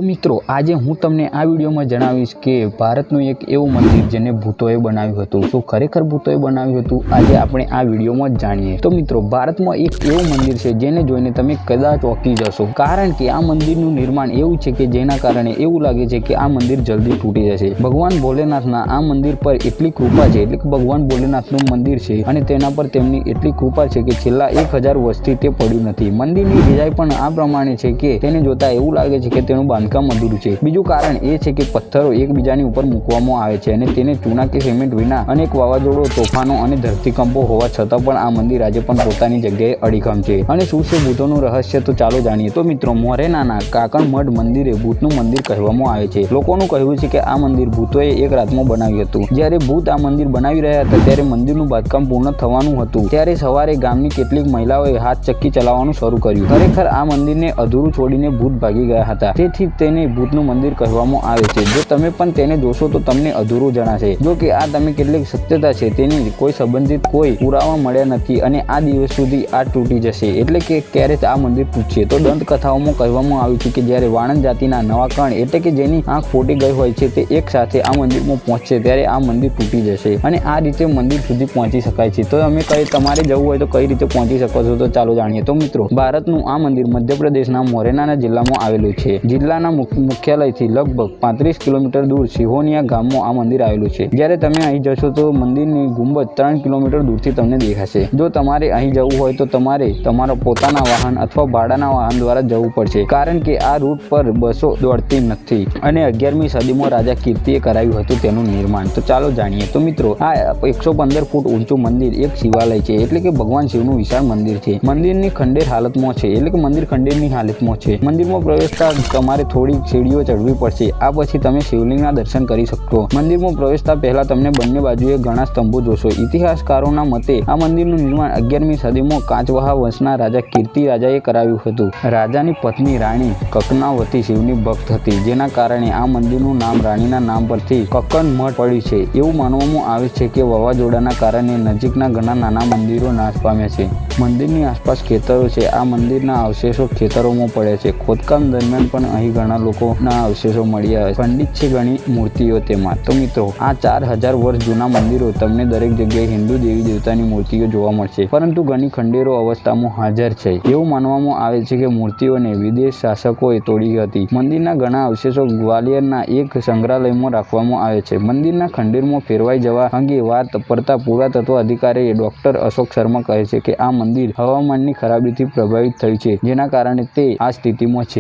તો મિત્રો આજે હું તમને આ વિડીયોમાં જણાવીશ કે ભારતનું એક એવું મંદિર જેને ભૂતોએ બનાવ્યું હતું। શું ખરેખર ભૂતોએ બનાવ્યું હતું? આજે આપણે આ વિડીયોમાં જ જાણીએ। તો મિત્રો ભારતમાં એક એવું મંદિર છે જેને જોઈને તમે કદાચ ચોંકી જશો, કારણ કે આ મંદિરનું નિર્માણ એવું છે કે જેના કારણે એવું લાગે છે કે આ મંદિર જલ્દી તૂટી જશે। ભગવાન ભોલેનાથના આ મંદિર પર એટલી કૃપા છે, એટલે કે ભગવાન ભોલેનાથનું મંદિર છે અને તેના પર તેમની એટલી કૃપા છે કે છેલ્લા 1000 વર્ષથી તે પડ્યું નથી। મંદિરની ડિઝાઇન પણ આ પ્રમાણે છે કે તેને જોતા એવું લાગે છે કે તેનું બાંધકામ અધૂરું છે। બીજું કારણ એ છે કે પથ્થરો એકબીજાની ઉપર મૂકવામાં આવે છે અને તેને ચૂના કે સિમેન્ટ વિના અનેક વાવાઝોડો, તોફાનો અને ધરતીકંપો હોવા છતાં પણ આ મંદિર આજે પણ પોતાની જગ્યાએ અડીખમ છે। અને શું છે ભૂતોનું રહસ્ય, તો ચાલો જાણીએ। તો મિત્રો મોરેનાના કાકણમઢ મંદિરે ભૂતનું મંદિર કહેવામાં આવે છે। લોકોનું કહેવું છે કે આ મંદિર ભૂતોએ એક રાતમાં બનાવ્યું હતું। જ્યારે ભૂત આ મંદિર બનાવી રહ્યા હતા ત્યારે મંદિરનું બાંધકામ પૂર્ણ થવાનું હતું ત્યારે સવારે ગામની કેટલીક મહિલાઓએ હાથ ચક્કી ચલાવવાનું શરૂ કર્યું। ખરેખર આ મંદિરને અધૂરું છોડીને ભૂત ભાગી ગયા હતા, તેથી તેને ભૂતનું મંદિર કહેવામાં આવે છે। જો તમે પણ તેને જોશો તો તમને અધૂરું જણાશે। જો કે આ તમે કેટલીક સત્યતા છે તેની કોઈ સંબંધિત કોઈ પુરાવા મળ્યા નથી અને આ દિવસ સુધી આ તૂટી જશે, એટલે કે ક્યારે આ મંદિર તૂટશે। તો દંતકથાઓમાં કહેવામાં આવ્યું છે કે જ્યારે વાણંદ જાતિના નવા કણ, એટલે કે જેની આંખ ફૂટી ગઈ હોય છે, તે એક સાથે આ મંદિરમાં પહોંચશે ત્યારે આ મંદિર તૂટી જશે અને આ રીતે મંદિર સુધી પહોંચી શકાય છે। તો તમે તમારે જવું હોય તો કઈ રીતે પહોંચી શકો છો, તો ચાલો જાણીએ। તો મિત્રો ભારતનું આ મંદિર મધ્યપ્રદેશના મોરેના જિલ્લામાં આવેલું છે। જિલ્લાના મુખ્યાલયથી લગભગ 35 કિલોમીટર દૂર સિહોનિયા ગામમાં આ મંદિર આવેલું છે। જ્યારે તમે અહીં જશો તો મંદિરની ગુંબજ 3 કિલોમીટર દૂરથી તમને દેખાશે। જો તમારે અહીં જવું હોય તો તમારે તમારા પોતાના વાહન અથવા ભાડાના વાહન દ્વારા જવું પડશે, કારણ કે આ રૂટ પર બસો દોડતી નથી અને 11મી સદીમાં રાજા કીર્તિએ કરાવ્યું હતું તેનું નિર્માણ। તો ચાલો જાણીએ। તો મિત્રો આ 115 ફૂટ ઊંચું મંદિર એક શિવાલય છે, એટલે કે ભગવાન શિવનું વિશાળ મંદિર છે। મંદિરની ખંડેર હાલતમાં છે, એટલે કે મંદિર ખંડેરની હાલતમાં છે। મંદિરમાં પ્રવેશતા તમારે થોડી સીડીઓ ચડવી પડશે, આ પછી તમે શિવલિંગના દર્શન કરી શકશો। મંદિરમાં પ્રવેશતા પહેલા તમને બંને બાજુએ ઘણા સ્તંભો જોશો। ઇતિહાસકારોના મતે આ મંદિરનું નિર્માણ 11મી સદીમાં કાચવાહા વંશના રાજા કીર્તિ રાજાએ કરાવ્યું હતું। રાજાની પત્ની રાણી કકનાવતી શિવની ભક્ત હતી, જેના કારણે આ મંદિરનું નામ રાણીના નામ પરથી કકનમઠ પડ્યું છે। એવું માનવામાં આવે છે કે વાવાઝોડાના કારણે નજીકના ઘણા નાના મંદિરો નાશ પામ્યા છે। મંદિરની આસપાસ ખેતરો છે, આ મંદિરના અવશેષો ખેતરોમાં પડ્યા છે। ખોદકામ દરમિયાન પણ અહીં ઘણા લોકોના અવશેષો મળ્યા ખંડિત છે ઘણી મૂર્તિઓ તેમાં। તો મિત્રો આ 4000 વર્ષ જૂના મંદિરો તમને દરેક જગ્યાએ હિન્દુ દેવી દેવતાની મૂર્તિઓ જોવા મળશે, પરંતુ ઘણી ખંડેરો અવસ્થામાં હાજર છે। એવું માનવામાં આવે છે કે મૂર્તિઓને વિદેશ શાસકોએ તોડી હતી। મંદિરના ઘણા અવશેષો ગ્વાલિયરના એક સંગ્રહાલયમાં રાખવામાં આવે છે। મંદિરના ખંડેરમાં ફેરવાઈ જવા અંગે વાત પડતા પુરાતત્વ અધિકારી ડોક્ટર અશોક શર્મા કહે છે કે આ મંદિર હવામાનની ખરાબીથી પ્રભાવિત થયું છે, જેના કારણે તે આ સ્થિતિમાં છે।